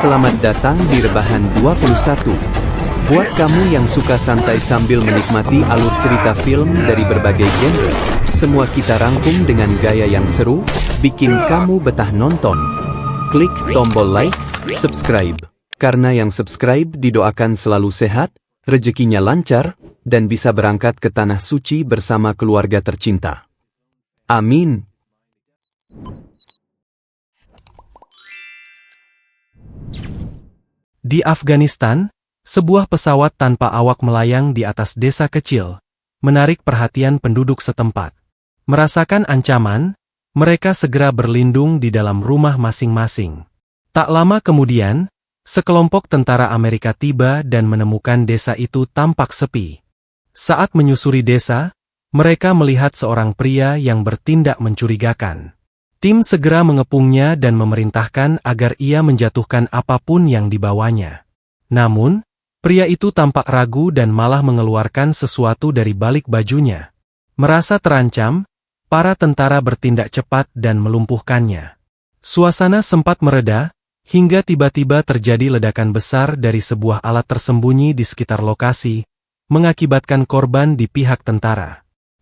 Selamat datang di Rebahan 21. Buat kamu yang suka santai sambil menikmati alur cerita film dari berbagai genre, semua kita rangkum dengan gaya yang seru, bikin kamu betah nonton. Klik tombol like, subscribe. Karena yang subscribe didoakan selalu sehat, rezekinya lancar, dan bisa berangkat ke tanah suci bersama keluarga tercinta. Amin. Di Afghanistan, sebuah pesawat tanpa awak melayang di atas desa kecil, menarik perhatian penduduk setempat. Merasakan ancaman, mereka segera berlindung di dalam rumah masing-masing. Tak lama kemudian, sekelompok tentara Amerika tiba dan menemukan desa itu tampak sepi. Saat menyusuri desa, mereka melihat seorang pria yang bertindak mencurigakan. Tim segera mengepungnya dan memerintahkan agar ia menjatuhkan apapun yang dibawanya. Namun, pria itu tampak ragu dan malah mengeluarkan sesuatu dari balik bajunya. Merasa terancam, para tentara bertindak cepat dan melumpuhkannya. Suasana sempat mereda, hingga tiba-tiba terjadi ledakan besar dari sebuah alat tersembunyi di sekitar lokasi, mengakibatkan korban di pihak tentara.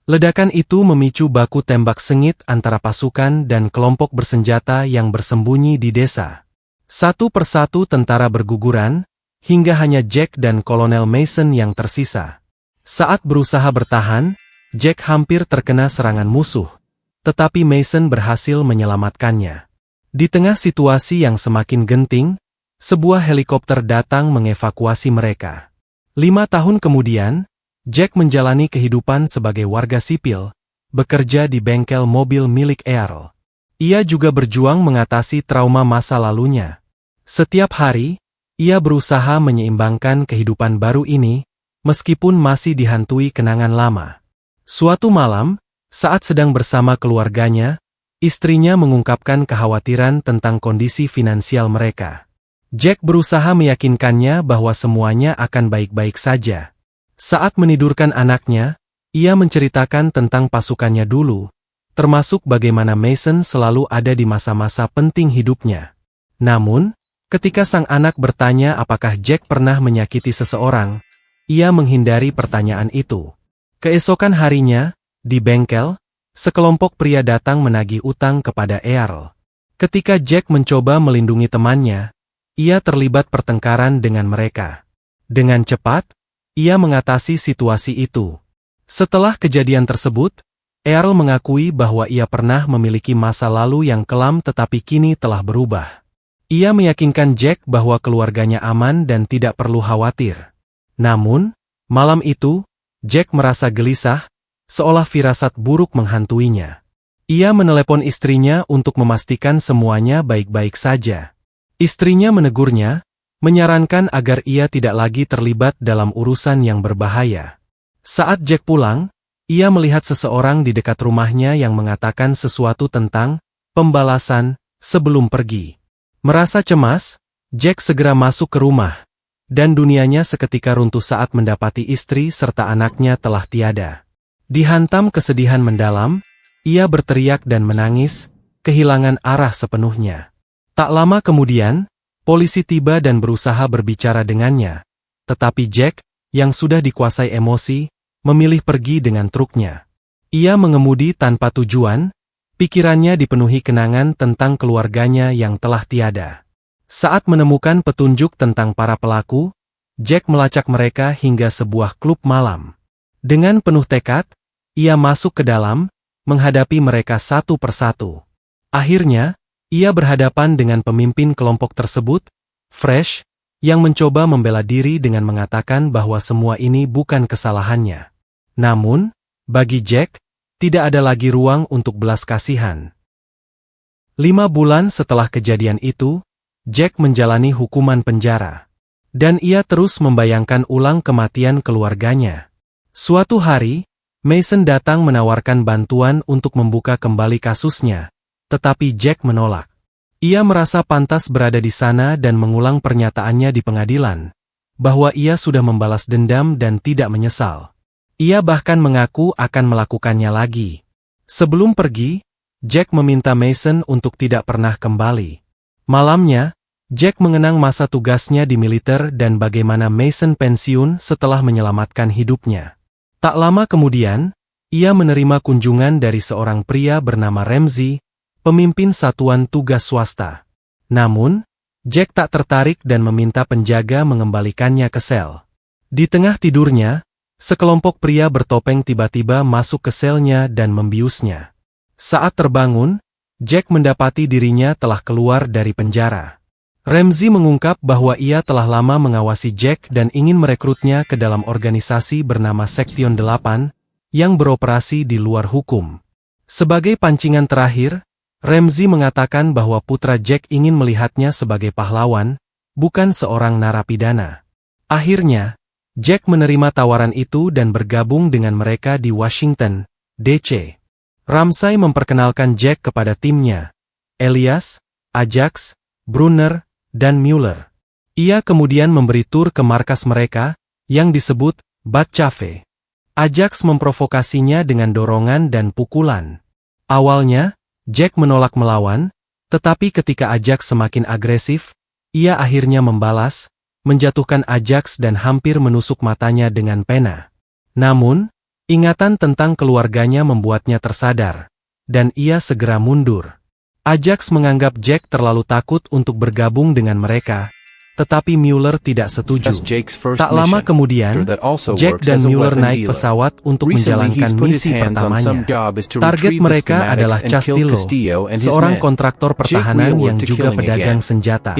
Ledakan itu memicu baku tembak sengit antara pasukan dan kelompok bersenjata yang bersembunyi di desa. Satu persatu tentara berguguran, hingga hanya Jack dan Kolonel Mason yang tersisa. Saat berusaha bertahan, Jack hampir terkena serangan musuh, tetapi Mason berhasil menyelamatkannya. Di tengah situasi yang semakin genting, sebuah helikopter datang mengevakuasi mereka. 5 tahun kemudian, Jack menjalani kehidupan sebagai warga sipil, bekerja di bengkel mobil milik Earl. Ia juga berjuang mengatasi trauma masa lalunya. Setiap hari, ia berusaha menyeimbangkan kehidupan baru ini, meskipun masih dihantui kenangan lama. Suatu malam, saat sedang bersama keluarganya, istrinya mengungkapkan kekhawatiran tentang kondisi finansial mereka. Jack berusaha meyakinkannya bahwa semuanya akan baik-baik saja. Saat menidurkan anaknya, ia menceritakan tentang pasukannya dulu, termasuk bagaimana Mason selalu ada di masa-masa penting hidupnya. Namun, ketika sang anak bertanya apakah Jack pernah menyakiti seseorang, ia menghindari pertanyaan itu. Keesokan harinya, di bengkel, sekelompok pria datang menagih utang kepada Earl. Ketika Jack mencoba melindungi temannya, ia terlibat pertengkaran dengan mereka. Dengan cepat, ia mengatasi situasi itu. Setelah kejadian tersebut, Earl mengakui bahwa ia pernah memiliki masa lalu yang kelam tetapi kini telah berubah. Ia meyakinkan Jack bahwa keluarganya aman dan tidak perlu khawatir. Namun, malam itu, Jack merasa gelisah, seolah firasat buruk menghantuinya. Ia menelepon istrinya untuk memastikan semuanya baik-baik saja. Istrinya menegurnya, menyarankan agar ia tidak lagi terlibat dalam urusan yang berbahaya. Saat Jack pulang, ia melihat seseorang di dekat rumahnya yang mengatakan sesuatu tentang pembalasan sebelum pergi. Merasa cemas, Jack segera masuk ke rumah, dan dunianya seketika runtuh saat mendapati istri serta anaknya telah tiada. Dihantam kesedihan mendalam, ia berteriak dan menangis, kehilangan arah sepenuhnya. Tak lama kemudian, polisi tiba dan berusaha berbicara dengannya, tetapi Jack, yang sudah dikuasai emosi, memilih pergi dengan truknya. Ia mengemudi tanpa tujuan, pikirannya dipenuhi kenangan tentang keluarganya yang telah tiada. Saat menemukan petunjuk tentang para pelaku, Jack melacak mereka hingga sebuah klub malam. Dengan penuh tekad, ia masuk ke dalam, menghadapi mereka satu persatu. Akhirnya, ia berhadapan dengan pemimpin kelompok tersebut, Fresh, yang mencoba membela diri dengan mengatakan bahwa semua ini bukan kesalahannya. Namun, bagi Jack, tidak ada lagi ruang untuk belas kasihan. 5 bulan setelah kejadian itu, Jack menjalani hukuman penjara. Dan ia terus membayangkan ulang kematian keluarganya. Suatu hari, Mason datang menawarkan bantuan untuk membuka kembali kasusnya. Tetapi Jack menolak. Ia merasa pantas berada di sana dan mengulang pernyataannya di pengadilan, bahwa ia sudah membalas dendam dan tidak menyesal. Ia bahkan mengaku akan melakukannya lagi. Sebelum pergi, Jack meminta Mason untuk tidak pernah kembali. Malamnya, Jack mengenang masa tugasnya di militer dan bagaimana Mason pensiun setelah menyelamatkan hidupnya. Tak lama kemudian, ia menerima kunjungan dari seorang pria bernama Ramsey, pemimpin satuan tugas swasta. Namun, Jack tak tertarik dan meminta penjaga mengembalikannya ke sel. Di tengah tidurnya, sekelompok pria bertopeng tiba-tiba masuk ke selnya dan membiusnya. Saat terbangun, Jack mendapati dirinya telah keluar dari penjara. Ramsey mengungkap bahwa ia telah lama mengawasi Jack dan ingin merekrutnya ke dalam organisasi bernama Section 8, yang beroperasi di luar hukum. Sebagai pancingan terakhir, Ramsey mengatakan bahwa putra Jack ingin melihatnya sebagai pahlawan, bukan seorang narapidana. Akhirnya, Jack menerima tawaran itu dan bergabung dengan mereka di Washington, D.C. Ramsey memperkenalkan Jack kepada timnya, Elias, Ajax, Brunner, dan Mueller. Ia kemudian memberi tur ke markas mereka, yang disebut Batcave. Ajax memprovokasinya dengan dorongan dan pukulan. Awalnya, Jack menolak melawan, tetapi ketika Ajax semakin agresif, ia akhirnya membalas, menjatuhkan Ajax dan hampir menusuk matanya dengan pena. Namun, ingatan tentang keluarganya membuatnya tersadar, dan ia segera mundur. Ajax menganggap Jack terlalu takut untuk bergabung dengan mereka, tetapi Mueller tidak setuju. Tak lama kemudian, Jack dan Mueller naik pesawat untuk menjalankan misi pertamanya. Target mereka adalah Castillo, seorang kontraktor pertahanan yang juga pedagang senjata.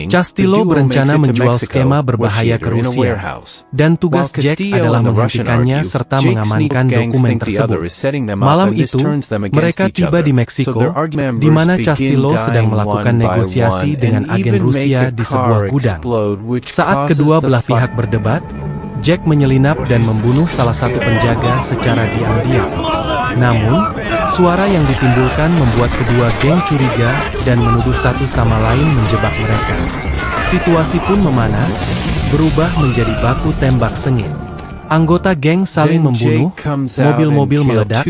Castillo berencana menjual skema berbahaya ke Rusia, dan tugas Jack adalah menghentikannya serta mengamankan dokumen tersebut. Malam itu, mereka tiba di Meksiko, di mana Castillo sedang melakukan negosiasi dengan agen Rusia di sebuah gudang. Saat kedua belah pihak berdebat, Jack menyelinap dan membunuh salah satu penjaga secara diam-diam. Namun, suara yang ditimbulkan membuat kedua geng curiga dan menuduh satu sama lain menjebak mereka. Situasi pun memanas, berubah menjadi baku tembak sengit. Anggota geng saling membunuh, mobil-mobil meledak,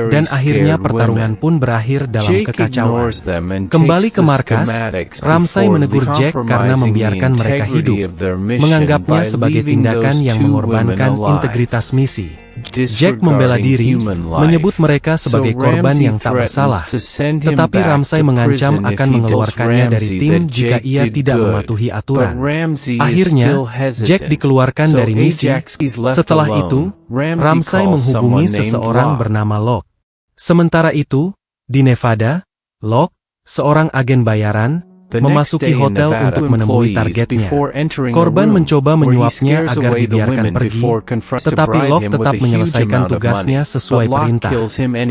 dan akhirnya pertarungan pun berakhir dalam kekacauan. Kembali ke markas, Ramsey menegur Jack karena membiarkan mereka hidup, menganggapnya sebagai tindakan yang mengorbankan integritas misi. Jack membela diri, menyebut mereka sebagai korban yang tak bersalah, tetapi Ramsey mengancam akan mengeluarkannya dari tim jika ia tidak mematuhi aturan. Akhirnya, Jack dikeluarkan dari misi. Setelah itu, Ramsey menghubungi seseorang bernama Locke. Sementara itu, di Nevada, Locke, seorang agen bayaran, memasuki hotel untuk menemui targetnya. Korban mencoba menyuapnya agar dibiarkan pergi, tetapi Locke tetap menyelesaikan tugasnya sesuai perintah.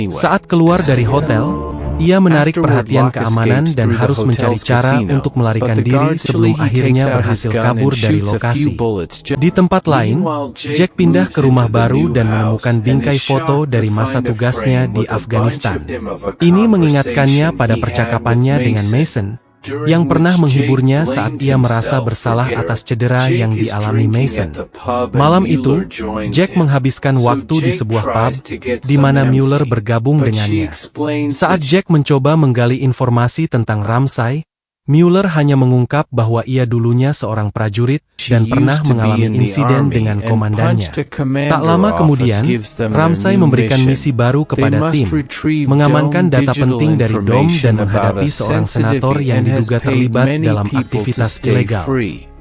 Saat keluar dari hotel, ia menarik perhatian keamanan dan harus mencari cara untuk melarikan diri sebelum akhirnya berhasil kabur dari lokasi. Di tempat lain, Jack pindah ke rumah baru dan menemukan bingkai foto dari masa tugasnya di Afghanistan. Ini mengingatkannya pada percakapannya dengan Mason, yang pernah menghiburnya saat ia merasa bersalah atas cedera yang dialami Mason. Malam itu, Jack menghabiskan waktu di sebuah pub, di mana Mueller bergabung dengannya. Saat Jack mencoba menggali informasi tentang Ramsey, Mueller hanya mengungkap bahwa ia dulunya seorang prajurit dan pernah mengalami insiden dengan komandannya. Tak lama kemudian, Ramsey memberikan misi baru kepada tim, mengamankan data penting dari Dom dan menghadapi seorang senator yang diduga terlibat dalam aktivitas ilegal.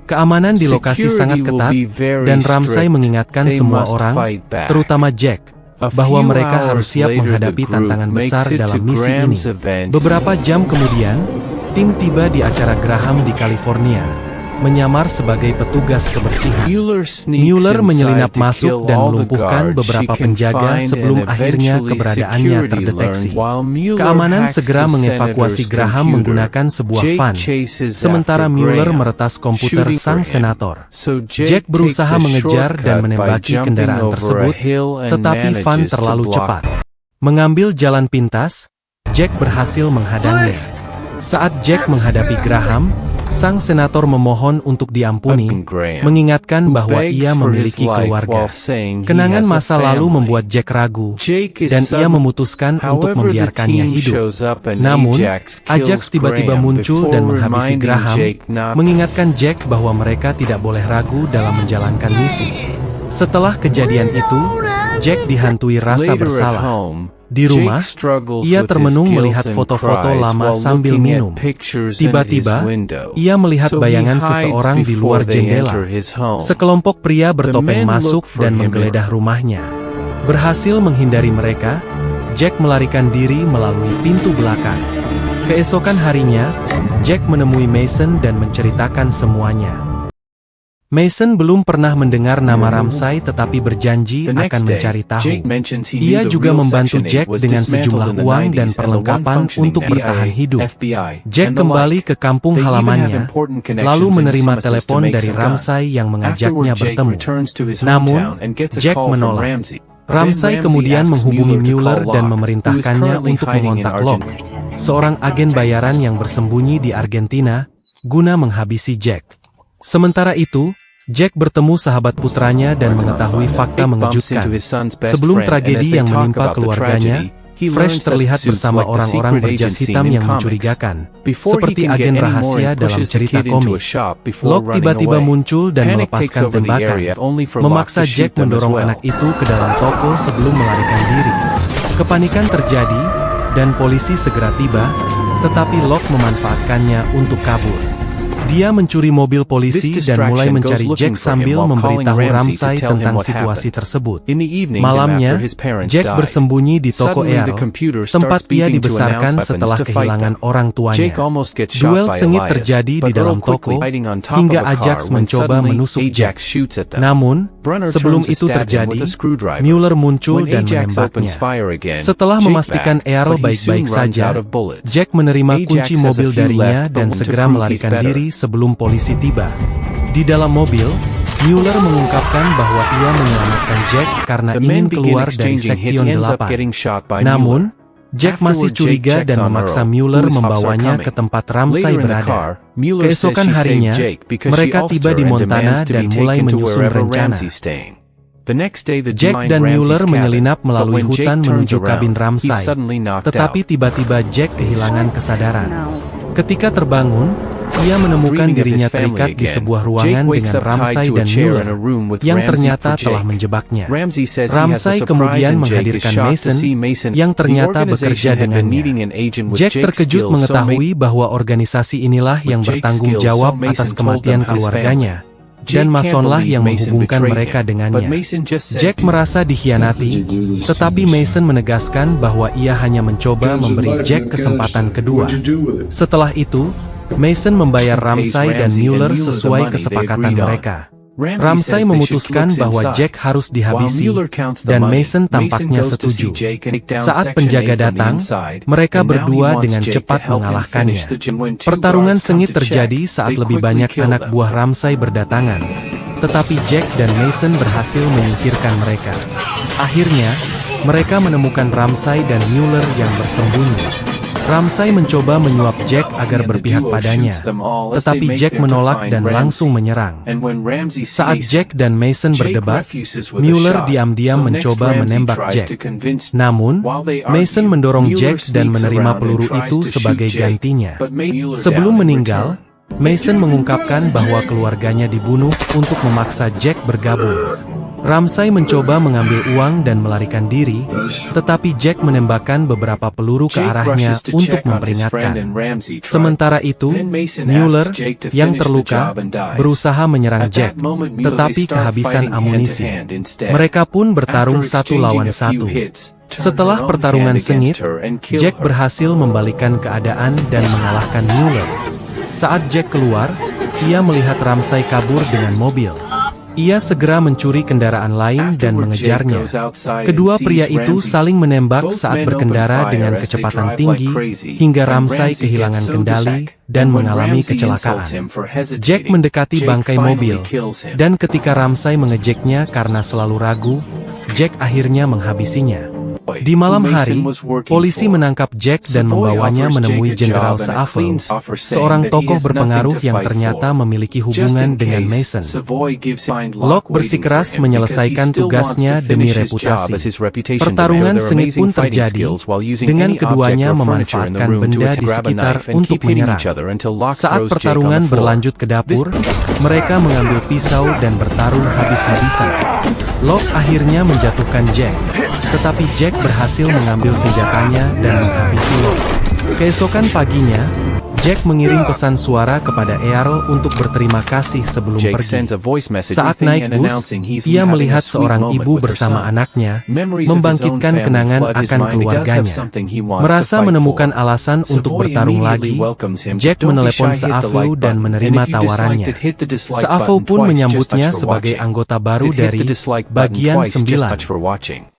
Keamanan di lokasi sangat ketat, dan Ramsey mengingatkan semua orang, terutama Jack, bahwa mereka harus siap menghadapi tantangan besar dalam misi ini. Beberapa jam kemudian, tim tiba di acara Graham di California, menyamar sebagai petugas kebersihan. Mueller menyelinap masuk dan melumpuhkan beberapa penjaga sebelum akhirnya keberadaannya terdeteksi. Keamanan segera mengevakuasi Graham menggunakan sebuah van, sementara Mueller meretas komputer sang senator. Jack berusaha mengejar dan menembaki kendaraan tersebut, tetapi van terlalu cepat. Mengambil jalan pintas, Jack berhasil menghadangnya. Saat Jack menghadapi Graham, Sang senator memohon untuk diampuni, mengingatkan bahwa ia memiliki keluarga. Kenangan masa lalu membuat Jack ragu, dan ia memutuskan untuk membiarkannya hidup. Namun, Ajax tiba-tiba muncul dan menghabisi Graham, mengingatkan Jack bahwa mereka tidak boleh ragu dalam menjalankan misi. Setelah kejadian itu, Jack dihantui rasa bersalah. Di rumah, ia termenung melihat foto-foto lama sambil minum. Tiba-tiba, ia melihat bayangan seseorang di luar jendela. Sekelompok pria bertopeng masuk dan menggeledah rumahnya. Berhasil menghindari mereka, Jack melarikan diri melalui pintu belakang. Keesokan harinya, Jack menemui Mason dan menceritakan semuanya. Mason belum pernah mendengar nama Ramsay tetapi berjanji akan mencari tahu. Ia juga membantu Jack dengan sejumlah uang dan perlengkapan untuk bertahan hidup. Jack kembali ke kampung halamannya, lalu menerima telepon dari Ramsay yang mengajaknya bertemu. Namun, Jack menolak. Ramsay kemudian menghubungi Mueller dan memerintahkannya untuk mengontak Locke, seorang agen bayaran yang bersembunyi di Argentina, guna menghabisi Jack. Sementara itu, Jack bertemu sahabat putranya dan mengetahui fakta mengejutkan. Sebelum tragedi yang menimpa keluarganya, Fresh terlihat bersama orang-orang berjas hitam yang mencurigakan, seperti agen rahasia dalam cerita komik. Locke tiba-tiba muncul dan melepaskan tembakan, memaksa Jack mendorong anak itu ke dalam toko sebelum melarikan diri. Kepanikan terjadi, dan polisi segera tiba, tetapi Locke memanfaatkannya untuk kabur. Dia mencuri mobil polisi dan mulai mencari Jack sambil memberitahu Ramsay tentang situasi tersebut. Malamnya, Jack bersembunyi di toko Earl, tempat ia dibesarkan setelah kehilangan orang tuanya. Duel sengit terjadi di dalam toko, hingga Ajax mencoba menusuk Jack. Namun, sebelum itu terjadi, Mueller muncul dan menembaknya. Setelah memastikan Earl baik-baik saja, Jack menerima kunci mobil darinya dan segera melarikan diri sebelum polisi tiba. Di dalam mobil, Mueller mengungkapkan bahwa ia menyelamatkan Jack karena ingin keluar dari Sektion 8. Namun, Jack masih curiga dan memaksa Mueller membawanya ke tempat Ramsay berada. Keesokan harinya, mereka tiba di Montana dan mulai menyusun rencana. Jack dan Mueller menyelinap melalui hutan menuju kabin Ramsay, tetapi tiba-tiba Jack kehilangan kesadaran. Ketika terbangun, ia menemukan dirinya terikat di sebuah ruangan dengan Ramsay dan Mueller, yang ternyata telah menjebaknya. Ramsay kemudian menghadirkan Mason, yang ternyata bekerja dengannya. Jack terkejut mengetahui bahwa organisasi inilah yang bertanggung jawab atas kematian keluarganya, dan Masonlah yang menghubungkan mereka dengannya. Jack merasa dikhianati, tetapi Mason menegaskan bahwa ia hanya mencoba memberi Jack kesempatan kedua. Setelah itu, Mason membayar Ramsay dan Mueller sesuai kesepakatan mereka. Ramsay memutuskan bahwa Jack harus dihabisi, dan Mason tampaknya setuju. Saat penjaga datang, mereka berdua dengan cepat mengalahkannya. Pertarungan sengit terjadi saat lebih banyak anak buah Ramsay berdatangan, tetapi Jack dan Mason berhasil menyingkirkan mereka. Akhirnya, mereka menemukan Ramsay dan Mueller yang bersembunyi. Ramsay mencoba menyuap Jack agar berpihak padanya, tetapi Jack menolak dan langsung menyerang. Saat Jack dan Mason berdebat, Mueller diam-diam mencoba menembak Jack. Namun, Mason mendorong Jack dan menerima peluru itu sebagai gantinya. Sebelum meninggal, Mason mengungkapkan bahwa keluarganya dibunuh untuk memaksa Jack bergabung. Ramsay mencoba mengambil uang dan melarikan diri, tetapi Jack menembakkan beberapa peluru ke arahnya untuk memperingatkan. Sementara itu, Mueller, yang terluka, berusaha menyerang Jack, tetapi kehabisan amunisi. Mereka pun bertarung satu lawan satu. Setelah pertarungan sengit, Jack berhasil membalikan keadaan dan mengalahkan Mueller. Saat Jack keluar, ia melihat Ramsay kabur dengan mobil. Ia segera mencuri kendaraan lain dan mengejarnya. Kedua pria itu saling menembak saat berkendara dengan kecepatan tinggi, hingga Ramsay kehilangan kendali dan mengalami kecelakaan. Jack mendekati bangkai mobil, dan ketika Ramsay mengejeknya karena selalu ragu, Jack akhirnya menghabisinya. Di malam hari, polisi menangkap Jack dan membawanya menemui Jenderal Seavel, seorang tokoh berpengaruh yang ternyata memiliki hubungan dengan Mason. Locke bersikeras menyelesaikan tugasnya demi reputasi. Pertarungan sengit pun terjadi, dengan keduanya memanfaatkan benda di sekitar untuk menyerang. Saat pertarungan berlanjut ke dapur, mereka mengambil pisau dan bertarung habis-habisan. Locke akhirnya menjatuhkan Jack, tetapi Jack berhasil mengambil senjatanya dan menghabisi Locke. Keesokan paginya, Jack mengirim pesan suara kepada Earl untuk berterima kasih sebelum pergi. Saat naik bus, ia melihat seorang ibu bersama anaknya, membangkitkan kenangan akan keluarganya. Merasa menemukan alasan untuk bertarung lagi, Jack menelepon Seavel dan menerima tawarannya. Seavel pun menyambutnya sebagai anggota baru dari Bagian 9.